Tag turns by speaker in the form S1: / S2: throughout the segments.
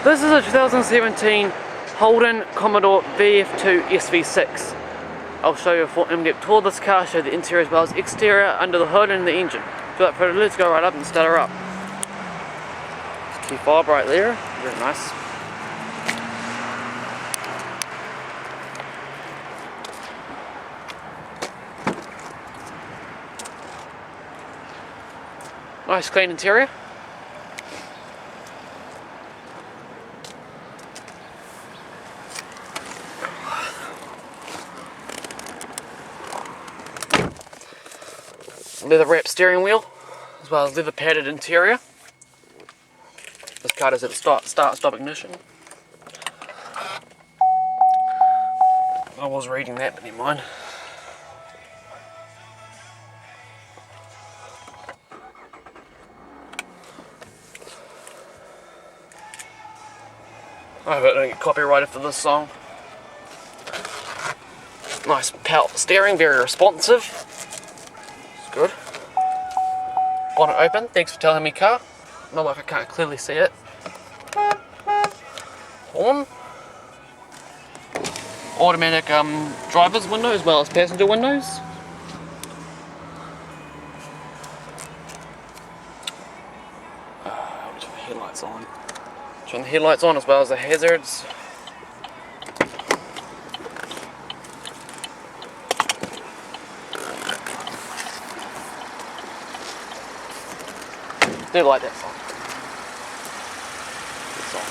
S1: This is a 2017 Holden Commodore VF2 SV6. I'll show you a full in-depth tour of this car, show the interior as well as exterior, under the hood and the engine. Without further ado, let's go right up and start her up. Key fob right there, very nice. Nice clean interior. Leather wrapped steering wheel, as well as leather padded interior. This car does have a start-stop ignition. I was reading that, but never mind. I hope I don't get copyrighted for this song. Nice power steering, very responsive. It's good. Bonnet open, thanks for telling me, car. Not like I can't clearly see it. Horn. Automatic driver's window as well as passenger windows. I'll turn the headlights on. Turn the headlights on as well as the hazards. Do like that song. Good song.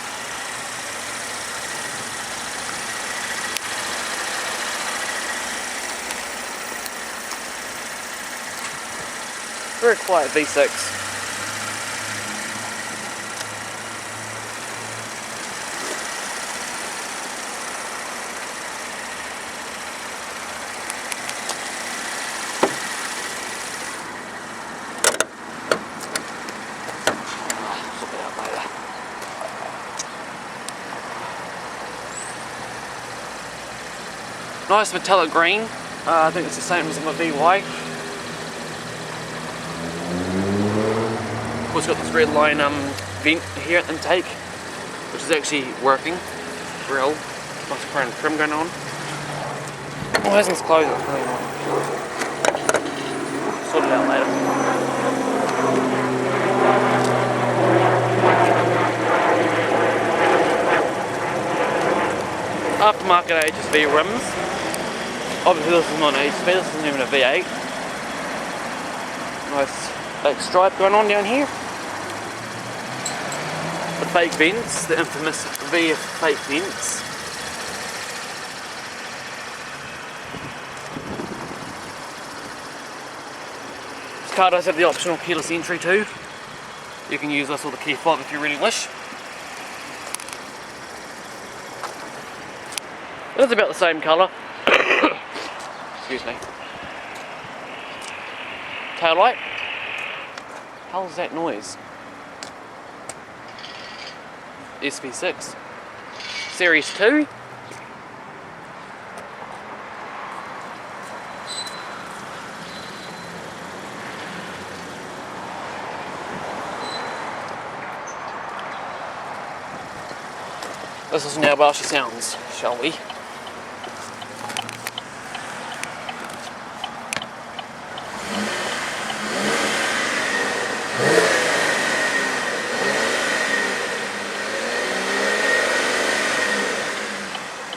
S1: Very quiet V6. Nice metallic green. I think it's the same as my VY. Of course, got this red line vent here at intake, which is actually working. Grill. Nice chrome trim going on. Oh, it hasn't closed. It's really annoying. Sort it out later. Aftermarket HSV rims. Obviously this is not an HSV, this isn't even a V8. Nice black stripe going on down here. The fake vents, the infamous VF fake vents. This car does have the optional keyless entry too. You can use this or the key fob if you really wish. It is about the same colour. Excuse me. Tail light. How's that noise? SV6. Series 2. Let's listen now how she sounds, shall we?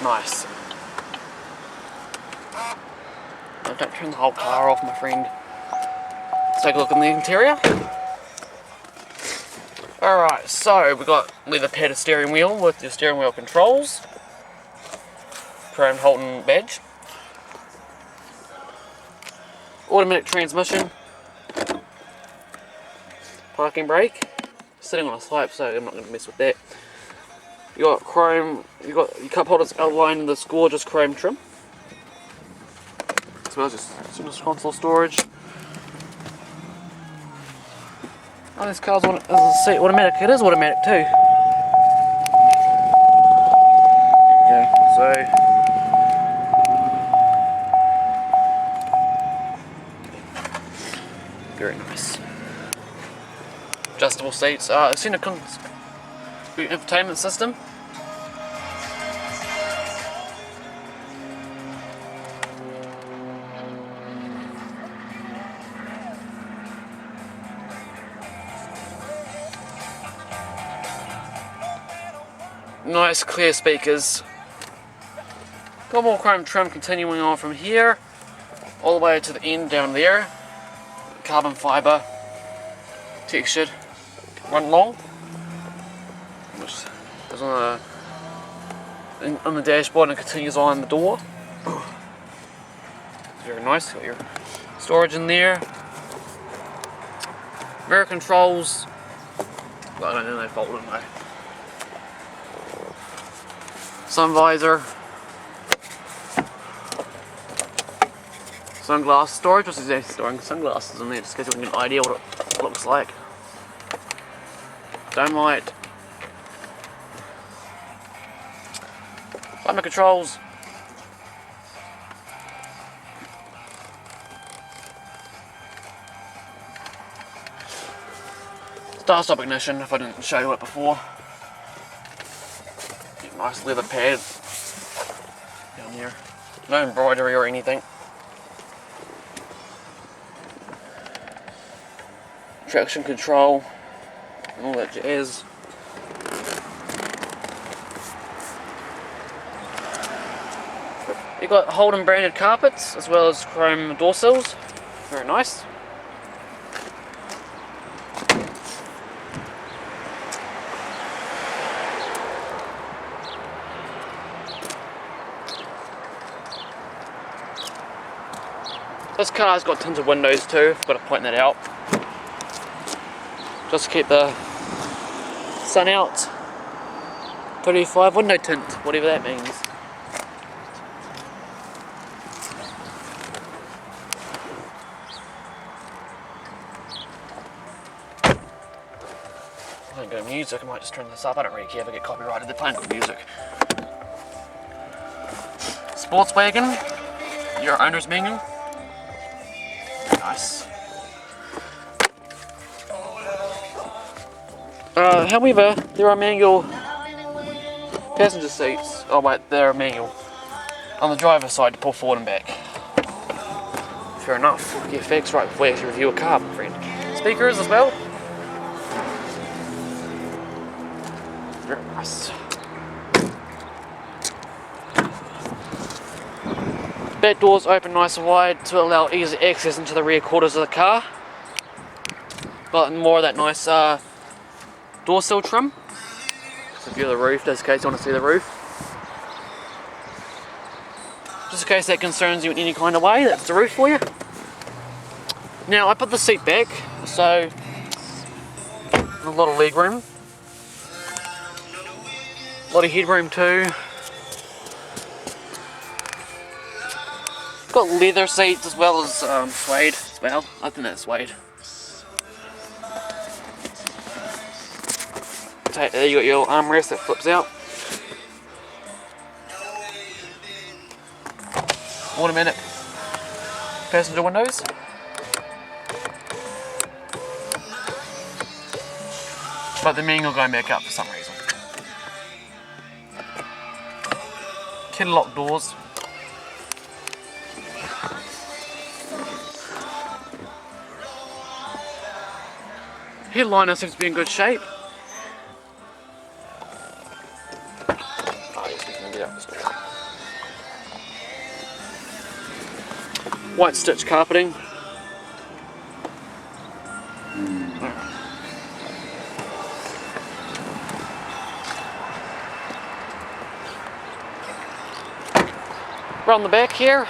S1: Nice. Oh, don't turn the whole car off, my friend. Let's take a look in the interior. Alright, so we've got leather padded steering wheel with your steering wheel controls. Chrome Holden badge. Automatic transmission. Parking brake. Sitting on a swipe, so I'm not going to mess with that. You got chrome, you got your cup holders outlined in this gorgeous chrome trim. As well as just console storage. Oh, this car's on, as I say, automatic. It is automatic too. There you go. So very nice. Adjustable seats. Center Good infotainment system. Nice clear speakers. Got more chrome trim continuing on from here all the way to the end down there. Carbon fibre textured run long, which is on the dashboard and continues on the door. Very nice. Got your storage in there. Mirror controls. Well, I don't know, they folded though. Sun visor. Sunglass storage. What's exactly storing sunglasses in there, just in case you want an idea what it looks like. Dome light. Climate controls. Start stop ignition if I didn't show you it before. Nice leather pad down here. No embroidery or anything. Traction control and all that jazz. You've got Holden branded carpets as well as chrome door sills. Very nice. This car's got tinted windows too, I've got to point that out. Just to keep the sun out. 35 window tint, whatever that means. I don't go music, I might just turn this up, I don't really care if I get copyrighted, they're playing good music. Sportswagon, your owner's manual. Nice. However, there are manual passenger seats. Oh wait, they're manual on the driver's side to pull forward and back. Fair enough. Get facts right before you actually review a car, my friend. Speakers as well. Very nice. Back doors open nice and wide to allow easy access into the rear quarters of the car. Got more of that nice door sill trim. So view the roof, just in case you want to see the roof. Just in case that concerns you in any kind of way, that's the roof for you. Now I put the seat back, so a lot of leg room. A lot of headroom too. Got leather seats as well as suede as well. I think that's suede. There you got your armrest that flips out. Automatic passenger windows. But the manual going back up for some reason. Kid lock doors. Headliner seems to be in good shape. Oh, yes, we can get out this door. White stitch carpeting. Around the back here.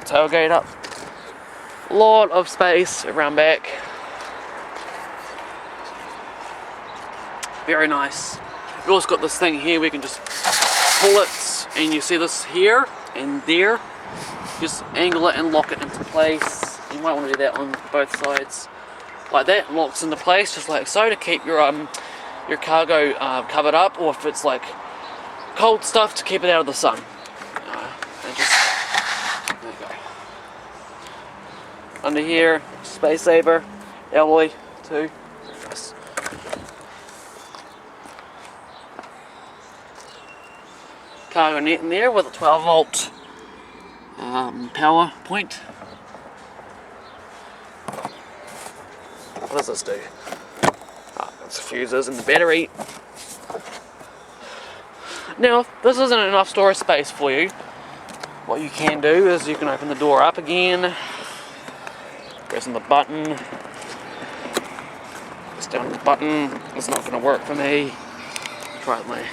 S1: Tailgate up. Lot of space around back. Very nice. We've also got this thing here we can just pull it, and you see this here and there. Just angle it and lock it into place. You might want to do that on both sides. Like that, locks into place just like so to keep your cargo covered up, or if it's like cold stuff to keep it out of the sun. And just, there you go. Under here, space saver, alloy 2. Yes. Cargo net in there with a 12 volt power point. What does this do? It's fuses in the battery. Now, if this isn't enough storage space for you, what you can do is you can open the door up again, pressing the button, press down the button. It's not going to work for me. Try it, mate.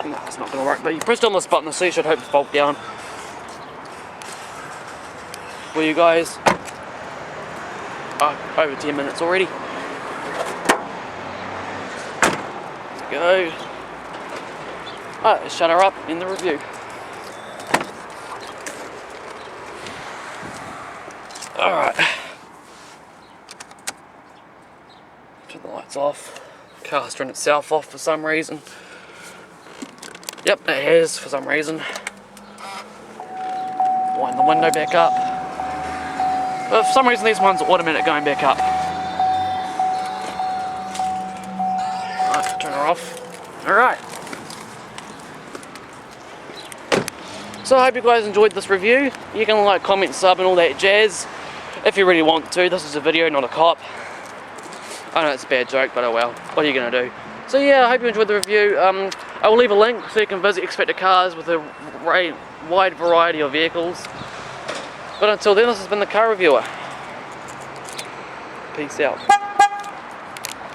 S1: No, it's not going to work, but you press down this button, the C should hopefully bolt down for you guys. Over 10 minutes already. There we go. Alright, let's shut her up in the review. Alright. Turn the lights off. Car's turned itself off for some reason. Yep, it has for some reason. Wind the window back up. But for some reason these ones are automatic going back up. Alright, turn her off. Alright. So I hope you guys enjoyed this review. You can like, comment, sub and all that jazz if you really want to. This is a video, not a cop. I know it's a bad joke, but oh well. What are you going to do? So yeah, I hope you enjoyed the review. I will leave a link so you can visit Expected Cars with a wide variety of vehicles. But until then, this has been the Car Reviewer. Peace out.